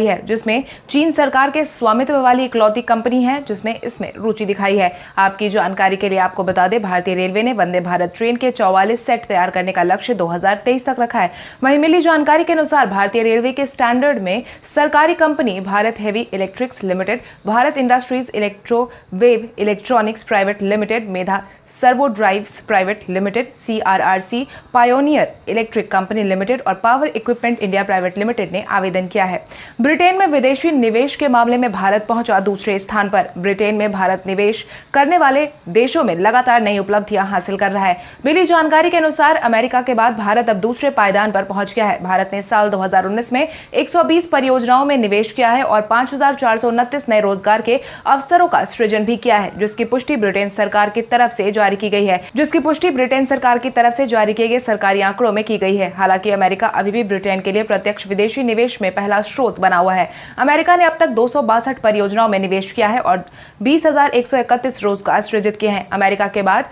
है, जिसमें चीन सरकार के स्वामित्व वाली इकलौती कंपनी है जिसमें इसमें रुचि दिखाई है। आपकी जानकारी के लिए आपको बता दें, भारतीय रेलवे ने वंदे भारत ट्रेन के 44 सेट तैयार करने का लक्ष्य 2023 तक रखा है। वहीं मिली जानकारी के अनुसार भारतीय रेलवे के स्टैंडर्ड में सरकारी company Bharat heavy electrics limited, Bharat industries electrowave electronics private limited, Medha servo drives private limited, CRRC, pioneer electric company limited और power equipment India private limited ने आवेदन किया है। ब्रिटेन में विदेशी निवेश के मामले में भारत पहुंचा दूसरे स्थान पर। ब्रिटेन में भारत निवेश करने वाले देशों में लगातार नई उपलब्धियां हासिल कर रहा है। मिली जानकारी के अनुसार अमेरिका के बाद भारत अब दूसरे पायदान पर पहुंच गया है। भारत ने साल 2019 में 120 परियोजनाओं में निवेश किया है और 5429 नए रोजगार के अवसरों का सृजन भी किया है, जिसकी पुष्टि ब्रिटेन सरकार की तरफ से जारी की गई गए सरकारी आंकड़ों में की गई है। हालांकि अमेरिका अभी भी ब्रिटेन के लिए प्रत्यक्ष विदेशी निवेश में पहला स्रोत बना हुआ है। अमेरिका ने अब तक 262 परियोजनाओं में निवेश किया है और 20,131 रोजगार सृजित किए हैं। अमेरिका के बाद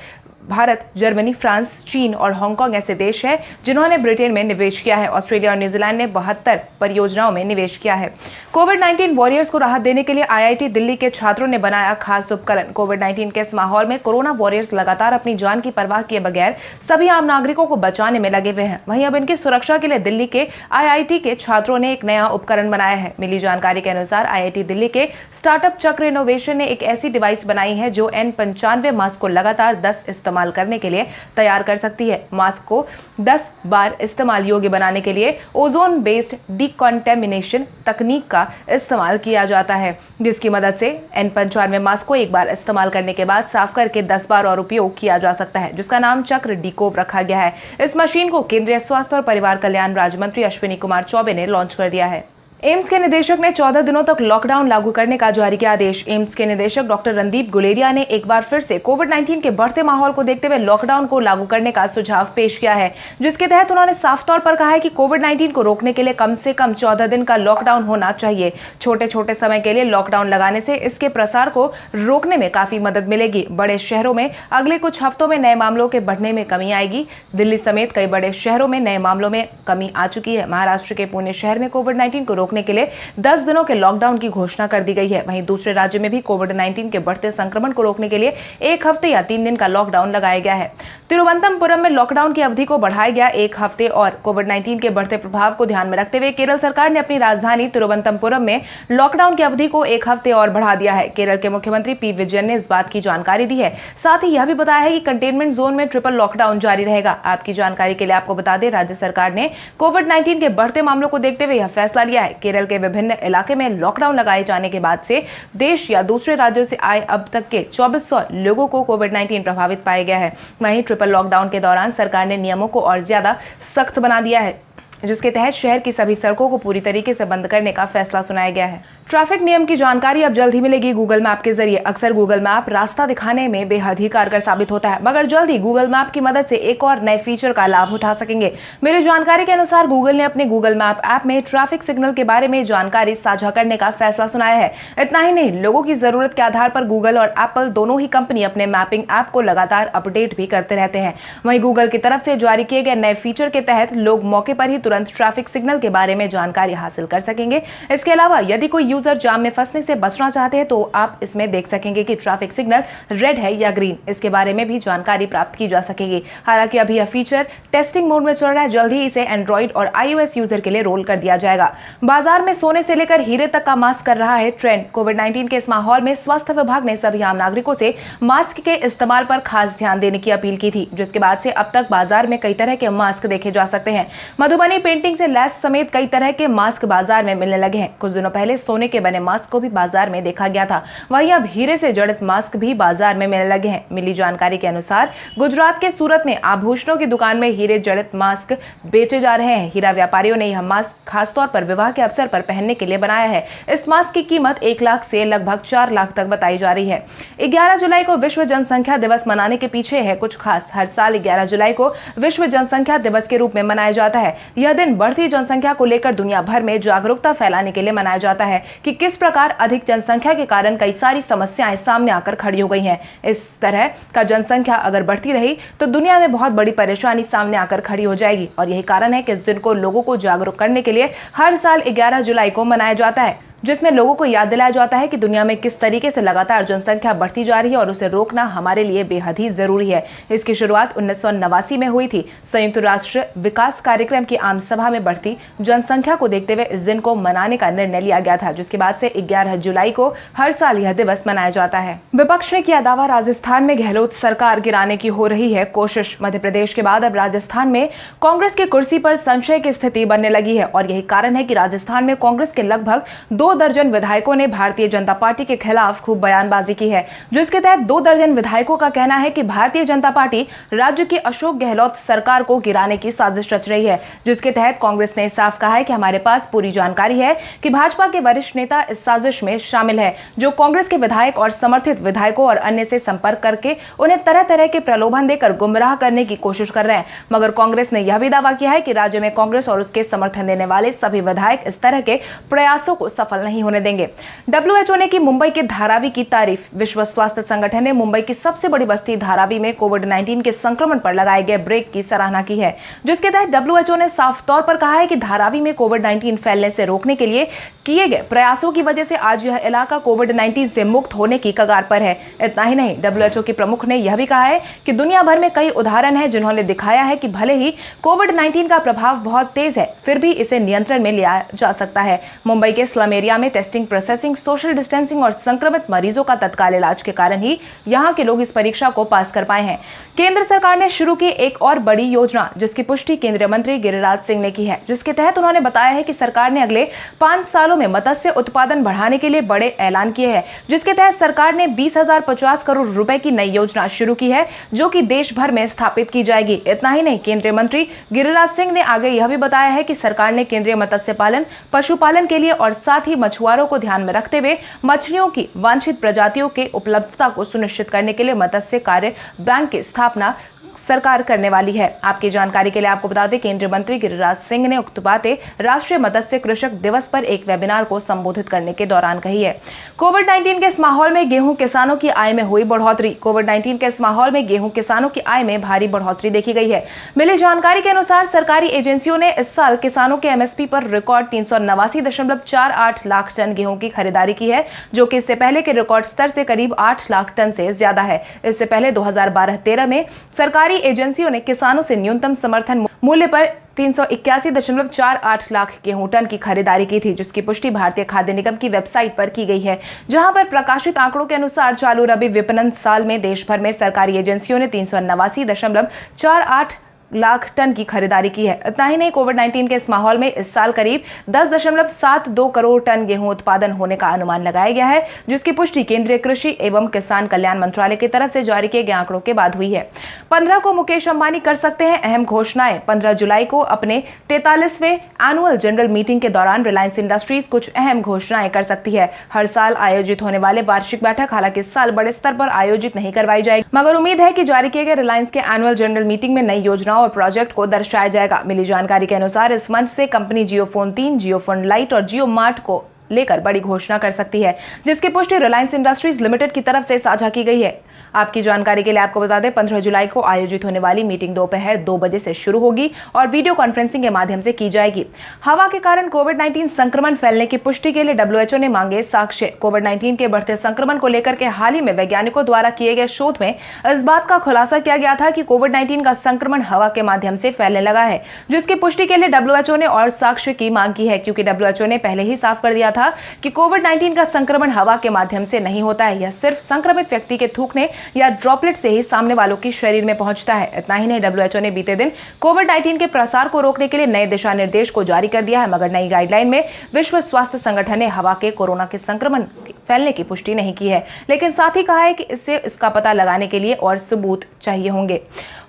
भारत, जर्मनी, फ्रांस, चीन और हांगकांग ऐसे देश हैं जिन्होंने ब्रिटेन में निवेश किया है। ऑस्ट्रेलिया और न्यूजीलैंड ने 72 परियोजनाओं में निवेश किया है। कोविड-19 वॉरियर्स को राहत देने के लिए IIT दिल्ली के छात्रों ने बनाया खास उपकरण। कोविड-19 के इस माहौल में कोरोना वॉरियर्स लगातार अपनी जान की परवाह किए बगैर सभी आम नागरिकों को बचाने में लगे हुए हैं। वहीं अब इनकी सुरक्षा के लिए दिल्ली के IIT के छात्रों ने एक नया उपकरण बनाया है। मिली जानकारी के अनुसार IIT दिल्ली के स्टार्टअप चक्र इनोवेशन ने एक ऐसी डिवाइस बनाई है जो N95 मास्क को लगातार 10 इस्तेमाल करने के लिए तैयार कर सकती है। मास्क को 10 बार इस्तेमाल योग्य बनाने के लिए ओजोन बेस्ड डिकॉन्टेमिनेशन तकनीक का इस्तेमाल किया जाता है, जिसकी मदद से N95 मास्क को एक बार इस्तेमाल करने के बाद साफ करके 10 बार और उपयोग किया जा सकता है, जिसका नाम चक्र डिकोव रखा गया है। इस मशीन को केंद्रीय स्वास्थ्य और परिवार कल्याण राज्य मंत्री अश्विनी कुमार चौबे ने लॉन्च कर दिया है। एम्स के निदेशक ने 14 दिनों तक लॉकडाउन लागू करने का जारी किया आदेश। एम्स के निदेशक डॉक्टर रणदीप गुलेरिया ने एक बार फिर से कोविड-19 के बढ़ते माहौल को देखते हुए लॉकडाउन को लागू करने का सुझाव पेश किया है, जिसके तहत उन्होंने साफ तौर पर कहा है कि कोविड-19 को रोकने के लिए कम से कम 14 दिन का लॉकडाउन होना चाहिए। छोटे छोटे समय के लिए लॉकडाउन लगाने से इसके प्रसार को रोकने में काफी मदद मिलेगी। बड़े शहरों में अगले कुछ हफ्तों में नए मामलों के बढ़ने में कमी आएगी। दिल्ली समेत कई बड़े शहरों में नए मामलों में कमी आ चुकी है। महाराष्ट्र के पुणे शहर में कोविड-19 को रोकने के लिए 10 दिनों के लॉकडाउन की घोषणा कर दी गई है। वहीं दूसरे राज्य में भी कोविड-19 के बढ़ते संक्रमण को रोकने के लिए 1 हफ्ते या 3 दिन का लॉकडाउन लगाया गया है। तिरुवनंतपुरम में लॉकडाउन की अवधि को बढ़ाया गया 1 हफ्ते और कोविड-19 के बढ़ते प्रभाव को ध्यान में रखते हुए केरल सरकार ने अपनी राजधानी तिरुवनंतपुरम में लॉकडाउन की अवधि को 1 हफ्ते और बढ़ा दिया है। केरल के मुख्यमंत्री P. विजयन ने इस बात की जानकारी दी है। साथ ही यह भी बताया है कि कंटेनमेंट जोन में ट्रिपल लॉकडाउन जारी रहेगा। आपकी जानकारी के लिए आपको बता दें, राज्य सरकार ने कोविड-19 के बढ़ते मामलों को देखते हुए यह फैसला लिया है। केरल के विभिन्न इलाके में लॉकडाउन लगाए जाने के बाद से देश या दूसरे राज्यों से आए अब तक के 2400 लोगों को कोविड-19 प्रभावित पाया गया है। वहीं ट्रिपल लॉकडाउन के दौरान सरकार ने नियमों को और ज्यादा सख्त बना दिया है, जिसके तहत शहर की सभी सड़कों को पूरी तरीके से बंद करने का फैसला सुनाया गया है। ट्रैफिक नियम की जानकारी अब जल्द ही मिलेगी गूगल मैप के जरिए। अक्सर गूगल मैप रास्ता दिखाने में बेहद ही कारगर साबित होता है, मगर जल्द ही गूगल मैप की मदद से एक और नए फीचर का लाभ उठा सकेंगे। मेरी जानकारी के अनुसार गूगल ने अपने गूगल मैप ऐप में ट्रैफिक सिग्नल के बारे में जानकारी साझा करने का फैसला सुनाया है। इतना ही नहीं, लोगों की जरूरत के आधार पर गूगल और एप्पल दोनों ही कंपनी अपने मैपिंग ऐप को लगातार अपडेट भी करते रहते हैं। वहीं गूगल की तरफ से जारी किए गए नए फीचर के तहत लोग मौके पर ही तुरंत ट्रैफिक सिग्नल के बारे में जानकारी हासिल कर सकेंगे। इसके अलावा यदि कोई यूजर जाम में फंसने से बचना चाहते हैं तो आप इसमें देख सकेंगे कि ट्रैफिक सिग्नल रेड है या ग्रीन। इसके बारे में भी जानकारी प्राप्त की जा सकेगी। हालांकि अभी यह फीचर टेस्टिंग मोड में चल रहा है। जल्द ही इसे एंड्रॉइड और iOS यूजर के लिए रोल कर दिया जाएगा। बाजार में सोने से लेकर हीरे तक का मास्क कर रहा है ट्रेंड। कोविड-19 के इस माहौल में स्वास्थ्य विभाग ने सभी आम नागरिकों से मास्क के इस्तेमाल पर खास ध्यान देने की अपील की थी, जिसके बाद से अब तक बाजार में कई तरह के मास्क देखे जा सकते हैं। मधुबनी पेंटिंग से लैस समेत कई तरह के मास्क बाजार में मिलने लगे हैं। कुछ दिनों पहले सोने के बने मास्क को भी बाजार में देखा गया था। वहीं अब हीरे से जड़ित मास्क भी बाजार में मिलने लगे हैं। मिली जानकारी के अनुसार गुजरात के सूरत में आभूषणों की दुकान में हीरे जड़ित मास्क बेचे जा रहे हैं। हीरा व्यापारियों ने यह मास्क खासतौर पर विवाह के अवसर पर पहनने के लिए बनाया है। इस मास्क की कीमत 1 लाख से लगभग 4 लाख तक बताई जा रही है। 11 जुलाई को विश्व जनसंख्या दिवस मनाने के पीछे है कुछ खास। हर साल 11 जुलाई को विश्व जनसंख्या दिवस के रूप में मनाया जाता है। यह यह दिन बढ़ती जनसंख्या को लेकर दुनिया भर में जागरूकता फैलाने के लिए मनाया जाता है कि किस प्रकार अधिक जनसंख्या के कारण कई सारी समस्याएं सामने आकर खड़ी हो गई हैं। इस तरह का जनसंख्या अगर बढ़ती रही तो दुनिया में बहुत बड़ी परेशानी सामने आकर खड़ी हो जाएगी और यही कारण है कि इस दिन को लोगों को जागरूक करने के लिए हर साल 11 जुलाई को मनाया जाता है, जिसमें लोगों को याद दिलाया जाता है कि दुनिया में किस तरीके से लगातार जनसंख्या बढ़ती जा रही है और उसे रोकना हमारे लिए बेहद ही जरूरी है। इसकी शुरुआत 1989 में हुई थी। संयुक्त राष्ट्र विकास कार्यक्रम की आम सभा में बढ़ती जनसंख्या को देखते हुए इस दिन को मनाने का निर्णय लिया गया था, जिसके बाद से 11 जुलाई को हर साल यह दिवस मनाया जाता है। विपक्ष ने किया दावा, राजस्थान में गहलोत सरकार गिराने की हो रही है कोशिश। मध्य प्रदेश के बाद अब राजस्थान में कांग्रेस की कुर्सी पर संशय की स्थिति बनने लगी है और यही कारण है कि राजस्थान में कांग्रेस के लगभग 2 दर्जन विधायकों ने भारतीय जनता पार्टी के खिलाफ खूब बयानबाजी की है, जिसके तहत 2 दर्जन विधायकों का कहना है कि भारतीय जनता पार्टी राज्य की अशोक गहलोत सरकार को गिराने की साजिश रच रही है। जिसके तहत कांग्रेस ने साफ कहा है कि हमारे पास पूरी जानकारी है कि भाजपा के वरिष्ठ नेता इस साजिश में शामिल है, जो कांग्रेस के विधायक और समर्थित विधायकों और अन्य से संपर्क करके उन्हें तरह तरह के प्रलोभन देकर गुमराह करने की कोशिश कर रहे हैं। मगर कांग्रेस ने यह भी दावा किया है कि राज्य में कांग्रेस और उसके समर्थन देने वाले सभी विधायक इस तरह के प्रयासों को सफल नहीं होने देंगे। WHO ने की मुंबई के धारावी की तारीफ। विश्व स्वास्थ्य संगठन ने मुंबई की सबसे बड़ी बस्ती धारावी में कोविड-19 के संक्रमण पर लगाए गए ब्रेक की सराहना की है, जिसके तहत WHO ने साफ तौर पर कहा है कि धारावी में कोविड-19 फैलने से रोकने के लिए किए गए प्रयासों की वजह से आज यह इलाका कोविड-19 से मुक्त होने की कगार पर है। इतना ही नहीं, WHO के प्रमुख ने यह भी कहा है कि दुनिया भर में कई उदाहरण हैं जिन्होंने दिखाया है कि भले ही कोविड-19 का प्रभाव बहुत तेज है, फिर भी इसे नियंत्रण में लिया जा सकता है। मुंबई के स्लम एरिया में टेस्टिंग, प्रोसेसिंग, सोशल डिस्टेंसिंग और संक्रमित मरीजों का तत्काल इलाज के कारण ही यहां के लोग इस परीक्षा को पास कर पाए हैं। केंद्र सरकार ने शुरू की एक और बड़ी योजना, जिसकी पुष्टि केंद्रीय मंत्री गिरिराज सिंह ने की है, जिसके तहत उन्होंने बताया है कि सरकार ने अगले 5 सालों में मत्स्य उत्पादन बढ़ाने के लिए बड़े ऐलान किए हैं, जिसके तहत सरकार ने 20,050 करोड़ रुपए की नई योजना शुरू की है, जो कि देश भर में स्थापित की जाएगी। इतना ही नहीं, केंद्रीय मंत्री गिरिराज सिंह ने आगे यह भी बताया है कि सरकार ने केंद्रीय मत्स्य पालन, पशुपालन के लिए और साथ ही मछुआरों को ध्यान में रखते हुए मछलियों की वांछित प्रजातियों के उपलब्धता को सुनिश्चित करने के लिए मत्स्य कार्य बैंक की स्थापना सरकार करने वाली है। आपकी जानकारी के लिए आपको बता दें, केंद्रीय मंत्री गिरिराज सिंह ने उक्त बातें राष्ट्रीय मत्स्य कृषक दिवस पर एक वेबिनार को संबोधित करने के दौरान कही है। कोविड-19 के इस माहौल में गेहूं किसानों की आय में हुई बढ़ोतरी। कोविड-19 के इस माहौल में गेहूं किसानों की आय में भारी बढ़ोतरी देखी गई है। मिली जानकारी के अनुसार सरकारी एजेंसियों ने इस साल किसानों के MSP पर रिकॉर्ड 389.48 लाख टन गेहूं की खरीदारी की है, जो कि इससे पहले के रिकॉर्ड स्तर से करीब 8 लाख टन से ज्यादा है। इससे पहले 2012-13 में सरकारी एजेंसियों ने किसानों से न्यूनतम समर्थन मूल्य पर 381.48 लाख गेहूं टन की खरीदारी की थी, जिसकी पुष्टि भारतीय खाद्य निगम की वेबसाइट पर की गई है, जहां पर प्रकाशित आंकड़ों के अनुसार चालू रबी विपणन साल में देश भर में सरकारी एजेंसियों ने 389.48 लाख टन की खरीदारी की है। इतना ही नहीं, कोविड-19 के इस माहौल में इस साल करीब 10.72 करोड़ टन गेहूं उत्पादन होने का अनुमान लगाया गया है, जिसकी पुष्टि केंद्रीय कृषि एवं किसान कल्याण मंत्रालय की तरफ से जारी किए गए आंकड़ों के बाद हुई है। 15 को मुकेश अंबानी कर सकते हैं अहम घोषणाएं। 15 जुलाई को अपने 43वें एनुअल जनरल मीटिंग के दौरान रिलायंस इंडस्ट्रीज कुछ अहम घोषणाएं कर सकती है। हर साल आयोजित होने वाले वार्षिक बैठक हालांकि इस साल बड़े स्तर पर आयोजित नहीं करवाई जाएगी, मगर उम्मीद है कि जारी किए गए रिलायंस के एनुअल जनरल मीटिंग में नई योजनाओं और प्रोजेक्ट को दर्शाया जाएगा। मिली जानकारी के अनुसार इस मंच से कंपनी जियोफोन 3, जियोफोन लाइट और जियो मार्ट को लेकर बड़ी घोषणा कर सकती है, जिसकी पुष्टि रिलायंस इंडस्ट्रीज लिमिटेड की तरफ से साझा की गई है। आपकी जानकारी के लिए आपको बता दें, 15 जुलाई को आयोजित होने वाली मीटिंग दोपहर 2 बजे से शुरू होगी और वीडियो कॉन्फ्रेंसिंग के माध्यम से की जाएगी। हवा के कारण कोविड-19 संक्रमण फैलने की पुष्टि के लिए WHO ने मांगे साक्ष्य। कोविड-19 के बढ़ते संक्रमण को लेकर के हाल ही में वैज्ञानिकों द्वारा किए गए शोध में इस बात का खुलासा किया गया था कि कोविड-19 का संक्रमण हवा के माध्यम से फैलने लगा है, जिसकी पुष्टि के लिए WHO ने और साक्ष्य की मांग की है, क्योंकि WHO ने पहले ही साफ कर दिया था कि कोविड-19 का संक्रमण हवा के माध्यम से नहीं होता है, यह सिर्फ संक्रमित व्यक्ति के थूकने या ड्रॉपलेट से ही सामने वालों की शरीर में पहुंचता है। इतना ही नहीं, WHO ने बीते दिन कोविड-19 के प्रसार को रोकने के लिए नए दिशा निर्देश को जारी कर दिया है, मगर नई गाइडलाइन में विश्व स्वास्थ्य संगठन ने हवा के कोरोना के संक्रमण फैलने की पुष्टि नहीं की है, लेकिन साथ ही कहा है कि इससे इसका पता लगाने के लिए और सबूत चाहिए होंगे।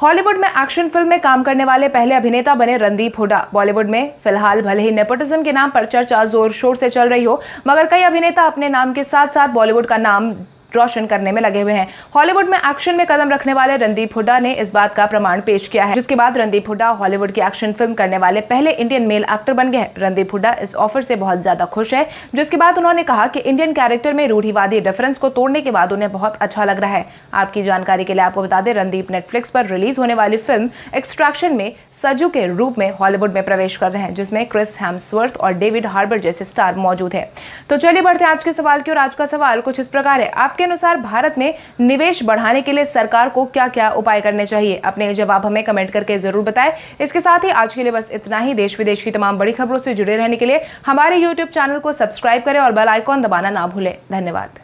हॉलीवुड में एक्शन फिल्म में काम करने वाले पहले अभिनेता बने रणदीप हुड्डा। बॉलीवुड में फिलहाल भले ही नेपोटिज्म के नाम पर चर्चा जोर शोर से चल रही हो, मगर कई अभिनेता अपने नाम के साथ साथ बॉलीवुड का नाम रोशन करने में लगे हुए हैं। हॉलीवुड में एक्शन में कदम रखने वाले रणदीप हुड्डा ने इस बात का प्रमाण पेश किया है, जिसके बाद रणदीप हुड्डा हॉलीवुड की एक्शन फिल्म करने वाले पहले इंडियन मेल एक्टर बन गए हैं। रणदीप हुड्डा इस ऑफर से बहुत ज्यादा खुश है, जिसके बाद उन्होंने कहा कि इंडियन कैरेक्टर में रूढ़िवादी रेफरेंस को तोड़ने के बाद उन्हें बहुत अच्छा लग रहा है। आपकी जानकारी के लिए आपको बता दें, रणदीप नेटफ्लिक्स पर रिलीज होने वाली फिल्म एक्सट्रैक्शन में सजू के रूप में हॉलीवुड में प्रवेश कर रहे हैं, जिसमें क्रिस हेम्सवर्थ और डेविड हार्बर जैसे स्टार मौजूद हैं। तो चलिए बढ़ते हैं आज के सवाल की ओर। आज का सवाल कुछ इस प्रकार है, आपके अनुसार भारत में निवेश बढ़ाने के लिए सरकार को क्या क्या उपाय करने चाहिए? अपने जवाब हमें कमेंट करके जरूर बताएं। इसके साथ ही आज के लिए बस इतना ही। देश विदेश की तमाम बड़ी खबरों से जुड़े रहने के लिए हमारे YouTube चैनल को सब्सक्राइब करें और बेल आइकॉन दबाना ना भूलें। धन्यवाद।